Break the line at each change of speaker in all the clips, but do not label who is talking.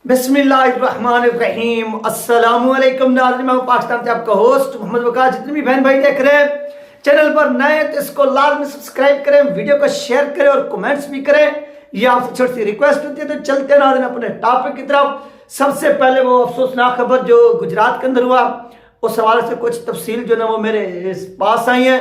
बिस्मिल्लाहिर्रहमानिर्रहीम। अस्सलाम वालेकुम नाज़रीन, मैं पाकिस्तान से आपका होस्ट मोहम्मद वकार। जितने भी बहन भाई देख रहे हैं चैनल पर नए तो इसको लाजमी सब्सक्राइब करें, वीडियो को शेयर करें और कमेंट्स भी करें। ये आपसे छोटी सी रिक्वेस्ट होती है। तो चलते हैं नाज़रीन अपने टॉपिक की तरफ। सबसे पहले वो अफसोसनाक खबर जो गुजरात के अंदर हुआ, उस हवाले से कुछ तफसील जो ना वो मेरे पास आई है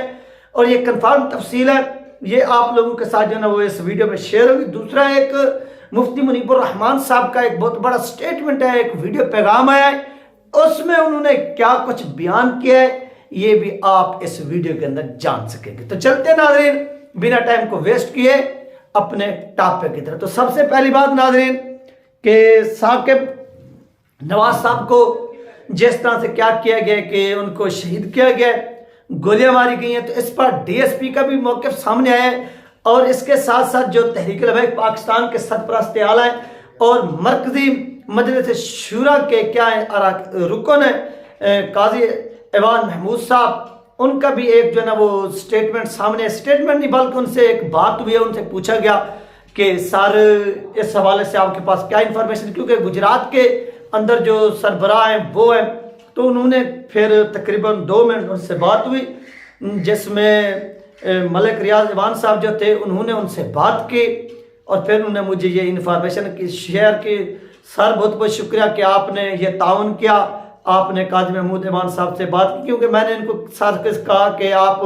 और ये कन्फर्म तफसील है, ये आप लोगों के साथ जो ना वो इस वीडियो में शेयर होगी। दूसरा, एक मुफ्ती मुनीबुर रहमान साहब का एक बहुत बड़ा स्टेटमेंट है, एक वीडियो पैगाम आया है, उसमें उन्होंने क्या कुछ बयान किया है ये भी आप इस वीडियो के अंदर जान सकेंगे। तो चलते हैं नाज़रीन बिना टाइम को वेस्ट किए अपने टॉपिक की तरफ। तो सबसे पहली बात नाज़रीन कि साकिब नवाज साहब को जिस तरह से क्या किया गया कि उनको शहीद किया गया, गोलियां मारी गई हैं, तो इस पर डीएसपी का भी मौक़िफ़ सामने आया है। और इसके साथ साथ जो तहरीक-ए-लबैक पाकिस्तान के सरपरस्त आला है और मरकजी मजलिस शूरा के क्या है रुकन है काजी ऐवान महमूद साहब, उनका भी एक जो है ना वो स्टेटमेंट सामने, स्टेटमेंट नहीं बल्कि उनसे एक बात हुई है, उनसे पूछा गया कि सर इस हवाले से आपके पास क्या इंफॉर्मेशन, क्योंकि गुजरात के अंदर जो सरबराह हैं वो हैं। तो उन्होंने फिर तकरीबन 2 मिनट उनसे बात हुई, जिसमें मलिक रियाज ऐवान साहब जो थे उन्होंने उनसे बात की और फिर उन्होंने मुझे ये इन्फॉर्मेशन की शेयर की। सर बहुत बहुत शुक्रिया कि आपने ये ताउन किया, आपने काजी महमूद ऐवान साहब से बात की, क्योंकि मैंने इनको साथ कहा कि आप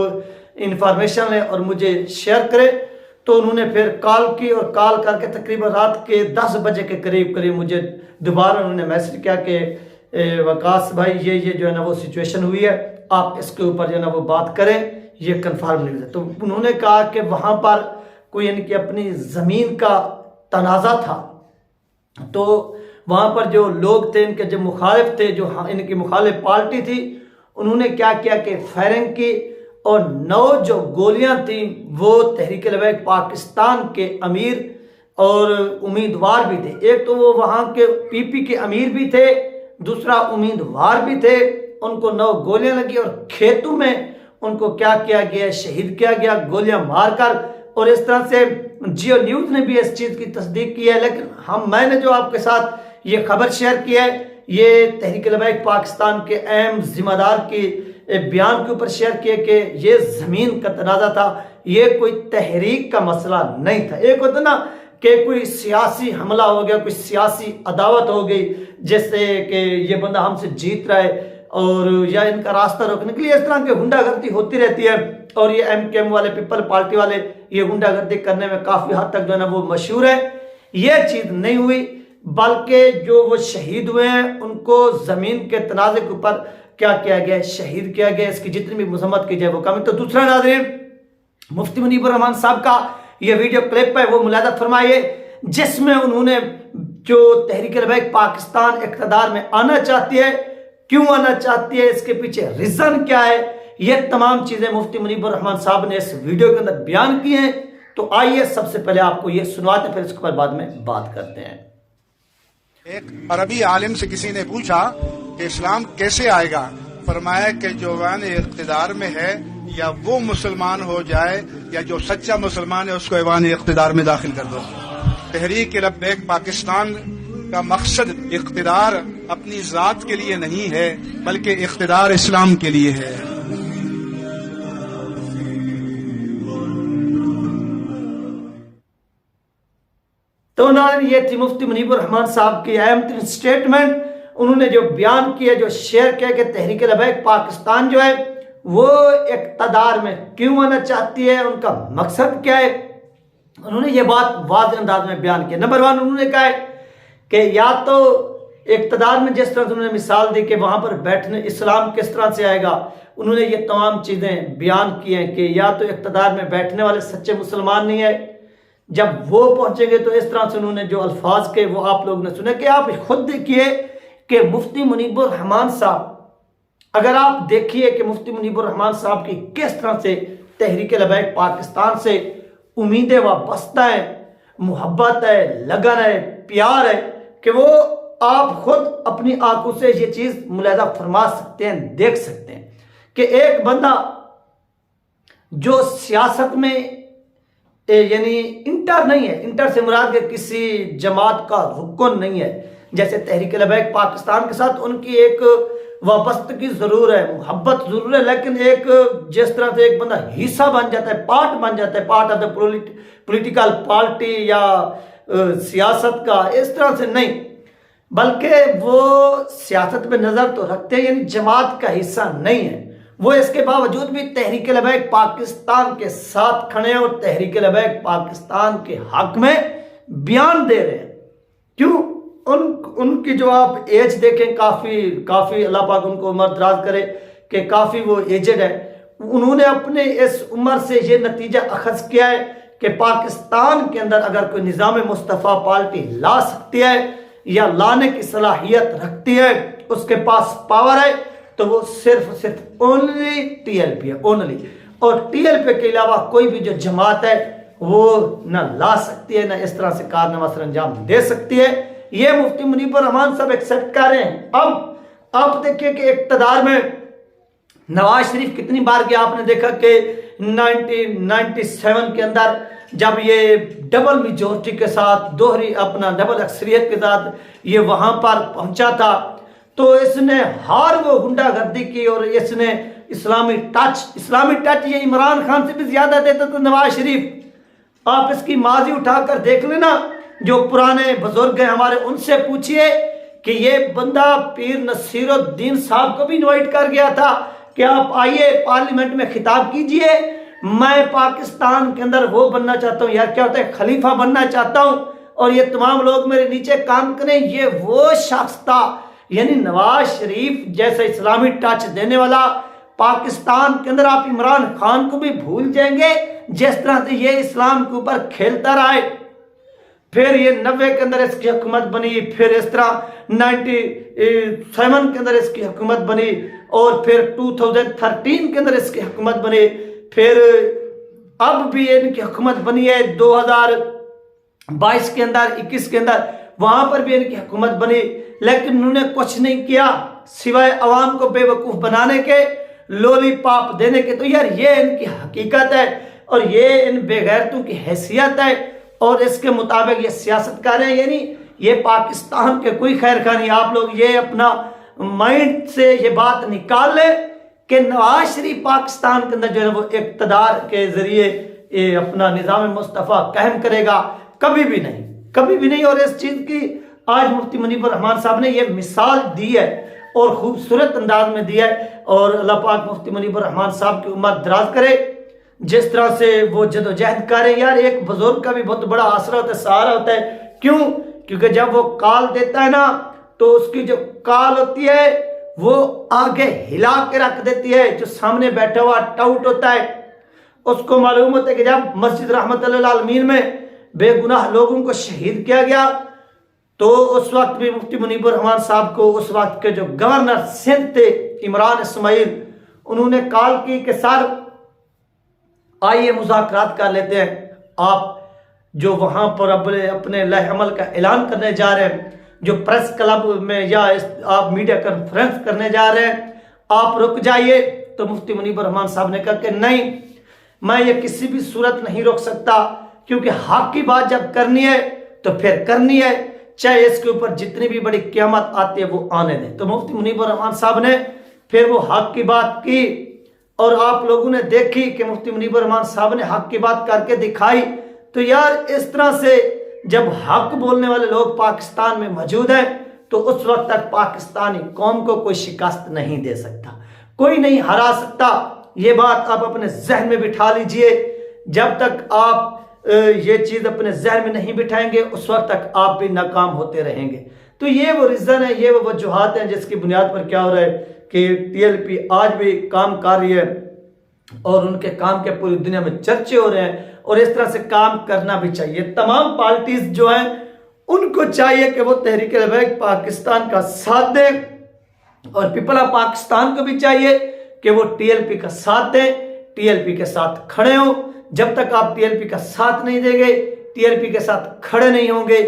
इन्फॉर्मेशन लें और मुझे शेयर करें। तो उन्होंने फिर कॉल की और कॉल करके तकरीबन रात के 10 बजे के करीब मुझे दोबारा उन्होंने मैसेज किया कि वकास भाई ये जो है ना वो सिचुएशन हुई है, आप इसके ऊपर जो है ना वो बात करें, ये कंफर्म न्यूज़ है। तो उन्होंने कहा कि वहाँ पर कोई इनकी अपनी ज़मीन का तनाज़ा था, तो वहाँ पर जो लोग थे इनके जो मुखालिफ थे, जो इनकी मुखालिफ पार्टी थी, उन्होंने क्या किया कि फायरिंग की और 9 जो गोलियां थी वो तहरीक-ए-लबैक पाकिस्तान के अमीर और उम्मीदवार भी थे। एक तो वो वहाँ के पीपी के अमीर भी थे, दूसरा उम्मीदवार भी थे, उनको 9 गोलियां लगी और खेतों में उनको क्या किया गया, शहीद किया गया गोलियां मारकर। और इस तरह से जियो न्यूज़ ने भी इस चीज़ की तस्दीक की है। लेकिन मैंने जो आपके साथ ये खबर शेयर की है, ये तहरीक-ए-लबैक पाकिस्तान के अहम जिम्मेदार की बयान के ऊपर शेयर किए कि ये ज़मीन का तनाज़ा था, ये कोई तहरीक का मसला नहीं था। एक होता ना कि कोई सियासी हमला हो गया, कोई सियासी अदावत हो गई, जैसे कि ये बंदा हमसे जीत रहा है और या इनका रास्ता रोकने के लिए, इस तरह की गुंडागर्दी होती रहती है। और ये एमकेएम वाले, पीपल पार्टी वाले ये गुंडागर्दी करने में काफ़ी हद तक जो है ना वो मशहूर है। ये चीज़ नहीं हुई, बल्कि जो वो शहीद हुए हैं उनको ज़मीन के तनाज़े के ऊपर क्या किया गया, शहीद किया गया। इसकी जितनी भी मजम्मत की जाए वो कम है। तो दूसरा नाज़रीन, मुफ्ती मुनीबुर रहमान साहब का ये वीडियो क्लिप है, वो मुलाहिज़ा फरमाइए, जिसमें उन्होंने जो तहरीक-ए-लबैक पाकिस्तान इक़्तिदार में आना चाहती है, क्यों आना चाहती है, इसके पीछे रीज़न क्या है, ये तमाम चीज़ें मुफ्ती मुनीबुर रहमान साहब ने इस वीडियो के अंदर बयान की हैं। तो आइए सबसे पहले आपको ये सुनवाते हैं, फिर इसके बाद में बात करते हैं।
एक अरबी आलिम से किसी ने पूछा कि इस्लाम कैसे आएगा, फरमाया कि जो ऐवान इक़्तिदार में है या वो मुसलमान हो जाए या जो सच्चा मुसलमान है उसको ऐवान इक़्तिदार में दाखिल कर दो। तहरीक-ए-लबैक पाकिस्तान का मकसद इक़्तिदार अपनी ज़ात के लिए नहीं है, बल्कि इक़्तिदार इस्लाम के लिए है।
तो नाज़रीन ये थी मुफ्ती मुनीबुर रहमान साहब की अहम तरीन स्टेटमेंट। उन्होंने जो बयान किया, जो शेयर किया कि तहरीक-ए-लबैक पाकिस्तान जो है वो इक़्तिदार में क्यों आना चाहती है, उनका मकसद क्या है, उन्होंने ये बात वाज़ेह अंदाज में बयान किया। नंबर 1 उन्होंने कहा है कि या तो इक़्तिदार में जिस तरह से उन्होंने मिसाल दी कि वहाँ पर बैठने इस्लाम किस तरह से आएगा, उन्होंने ये तमाम चीज़ें बयान की हैं कि या तो इक़्तिदार में बैठने वाले सच्चे मुसलमान नहीं है, जब वो पहुँचेंगे तो इस तरह से उन्होंने जो अल्फाज के वो आप लोग ने सुने कि आप खुद देखिए कि मुफ्ती मुनीबुर रहमान साहब, अगर आप देखिए कि मुफ्ती मुनीबुर रहमान साहब की किस तरह से तहरीक-ए-लबैक पाकिस्तान से उम्मीदें वाबस्ता है, मोहब्बत है, लगन है, प्यार है, कि वो आप खुद अपनी आंखों से ये चीज़ मुलाहिज़ा फरमा सकते हैं, देख सकते हैं कि एक बंदा जो सियासत में यानी इंटर नहीं है, इंटर से मुराद के किसी जमात का रुकन नहीं है, جیسے تحریک لبیک پاکستان کے ساتھ ان کی ایک وابستگی ضرور ہے، محبت ضرور ہے، لیکن ایک جس طرح سے ایک بندہ حصہ بن جاتا ہے، پارٹ بن جاتا ہے، part of the political party یا سیاست کا، اس طرح سے نہیں، بلکہ وہ سیاست میں نظر تو رکھتے ہیں، یعنی جماعت کا حصہ نہیں ہے، وہ اس کے باوجود بھی تحریک لبیک پاکستان کے ساتھ کھڑے ہیں اور تحریک لبیک پاکستان کے حق میں بیان دے رہے ہیں۔ کیوں؟ ان کی جو آپ ایج دیکھیں، کافی اللہ پاک ان کو عمر دراز کرے کہ کافی وہ ایجڈ ہے، انہوں نے اپنے اس عمر سے یہ نتیجہ اخذ کیا ہے کہ پاکستان کے اندر اگر کوئی نظام مصطفیٰ پارٹی لا سکتی ہے یا لانے کی صلاحیت رکھتی ہے، اس کے پاس پاور ہے، تو وہ صرف اونلی ٹی ایل پی ہے، اونلی، اور ٹی ایل پی کے علاوہ کوئی بھی جو جماعت ہے وہ نہ لا سکتی ہے، نہ اس طرح سے کارنامہ سر انجام دے سکتی ہے۔ یہ مفتی منیب الرحمان صاحب ایکسپٹ کر رہے ہیں۔ اب آپ دیکھیں کہ اقتدار میں نواز شریف کتنی بار گیا، آپ نے دیکھا کہ 1997 کے اندر جب یہ ڈبل میجورٹی کے ساتھ ڈبل اکثریت کے ساتھ یہ وہاں پر پہنچا تھا، تو اس نے ہار وہ گنڈا گردی کی اور اس نے اسلامی ٹچ یہ عمران خان سے بھی زیادہ دیتا تھا نواز شریف۔ آپ اس کی ماضی اٹھا کر دیکھ لینا، جو پرانے بزرگ ہیں ہمارے، ان سے پوچھئے کہ یہ بندہ پیر نصیر الدین صاحب کو بھی انوائٹ کر گیا تھا کہ آپ آئیے پارلیمنٹ میں خطاب کیجئے، میں پاکستان کے اندر وہ بننا چاہتا ہوں، یا کیا ہوتا ہے خلیفہ بننا چاہتا ہوں، اور یہ تمام لوگ میرے نیچے کام کریں۔ یہ وہ شخص تھا، یعنی نواز شریف جیسا اسلامی ٹچ دینے والا۔ پاکستان کے اندر آپ عمران خان کو بھی بھول جائیں گے جس طرح سے یہ اسلام کے اوپر کھیلتا رہا ہے۔ پھر یہ 90 کے اندر اس کی حکومت بنی، پھر اس طرح 97 کے اندر اس کی حکومت بنی، اور پھر 2013 کے اندر اس کی حکومت بنی، پھر اب بھی ان کی حکومت بنی ہے 2022 کے اندر، 21 کے اندر، وہاں پر بھی ان کی حکومت بنی، لیکن انہوں نے کچھ نہیں کیا سوائے عوام کو بے وقوف بنانے کے، لولی پاپ دینے کے۔ تو یار یہ ان کی حقیقت ہے اور یہ ان بے غیرتوں کی حیثیت ہے، اور اس کے مطابق یہ سیاست کر رہے ہیں۔ یعنی یہ پاکستان کے کوئی خیر خواہ نہیں۔ آپ لوگ یہ اپنا مائنڈ سے یہ بات نکال لیں کہ نواز شریف پاکستان کے اندر جو ہے وہ اقتدار کے ذریعے اپنا نظام مصطفیٰ قائم کرے گا، کبھی بھی نہیں۔ اور اس چیز کی آج مفتی منیب الرحمان صاحب نے یہ مثال دی ہے اور خوبصورت انداز میں دی ہے، اور اللہ پاک مفتی منیب الرحمان صاحب کی عمر دراز کرے، جس طرح سے وہ جدوجہد کر رہے ہیں۔ یار ایک بزرگ کا بھی بہت بڑا آسرا ہوتا ہے، سہارا ہوتا ہے۔ کیوں؟ کیونکہ جب وہ کال دیتا ہے نا، تو اس کی جو کال ہوتی ہے وہ آگے ہلا کے رکھ دیتی ہے۔ جو سامنے بیٹھا ہوا ٹاؤٹ ہوتا ہے اس کو معلوم ہوتا ہے کہ جب مسجد رحمت اللہ عالمین میں بے گناہ لوگوں کو شہید کیا گیا، تو اس وقت بھی مفتی منیب الرحمان صاحب کو اس وقت کے جو گورنر سندھ تھے عمران اسماعیل، انہوں نے کال کی کہ سر آئیے مذاکرات کر لیتے ہیں، آپ جو وہاں پر اپنے لائحہ عمل کا اعلان کرنے جا رہے ہیں، جو پریس کلب میں یا آپ میڈیا کانفرنس کرنے جا رہے ہیں، آپ رک جائیے۔ تو مفتی منیب الرحمان صاحب نے کہا کہ نہیں، میں یہ کسی بھی صورت نہیں روک سکتا، کیونکہ حق کی بات جب کرنی ہے تو پھر کرنی ہے، چاہے اس کے اوپر جتنی بھی بڑی قیامت آتی ہے وہ آنے دیں۔ تو مفتی منیب الرحمان صاحب نے پھر وہ حق کی بات کی، اور آپ لوگوں نے دیکھی کہ مفتی منیب الرحمان صاحب نے حق کی بات کر کے دکھائی۔ تو یار اس طرح سے جب حق بولنے والے لوگ پاکستان میں موجود ہیں تو اس وقت تک پاکستانی قوم کو کوئی شکست نہیں دے سکتا، کوئی نہیں ہرا سکتا۔ یہ بات آپ اپنے ذہن میں بٹھا لیجئے۔ جب تک آپ یہ چیز اپنے ذہن میں نہیں بٹھائیں گے اس وقت تک آپ بھی ناکام ہوتے رہیں گے۔ تو یہ وہ ریزن ہے، یہ وہ وجوہات ہیں جس کی بنیاد پر کیا ہو رہا ہے کہ ٹی ایل پی آج بھی کام کر رہی ہے، اور ان کے کام کے پوری دنیا میں چرچے ہو رہے ہیں، اور اس طرح سے کام کرنا بھی چاہیے۔ تمام پارٹیز جو ہیں ان کو چاہیے کہ وہ تحریک لبیک پاکستان کا ساتھ دیں، اور پیپل آف پاکستان کو بھی چاہیے کہ وہ ٹی ایل پی کا ساتھ دیں، ٹی ایل پی کے ساتھ کھڑے ہوں۔ جب تک آپ ٹی ایل پی کا ساتھ نہیں دیں گے، ٹی ایل پی کے ساتھ کھڑے نہیں ہوں گے،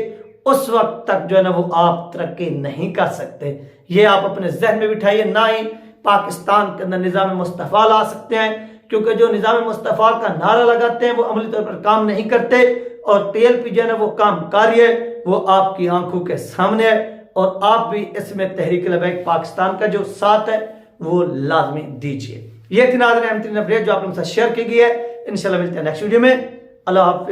اس وقت تک جو ہے نا وہ آپ ترقی نہیں کر سکتے۔ یہ آپ اپنے ذہن میں بٹھائیے۔ نہ ہی پاکستان کے اندر نظام مصطفیٰ لا سکتے ہیں، کیونکہ جو نظام مصطفیٰ کا نعرہ لگاتے ہیں وہ عملی طور پر کام نہیں کرتے، اور ٹی ایل پی جو ہے نا وہ کام کاری ہے، وہ آپ کی آنکھوں کے سامنے ہے۔ اور آپ بھی اس میں تحریک لبیک پاکستان کا جو ساتھ ہے وہ لازمی دیجیے۔ یہ تھی ناظرین اہم ترین اپڈیٹ جو آپ لوگوں کے ساتھ شیئر کی گئی ہے۔ انشاءاللہ ملتے ہیں نیکسٹ ویڈیو میں۔ اللہ حافظ۔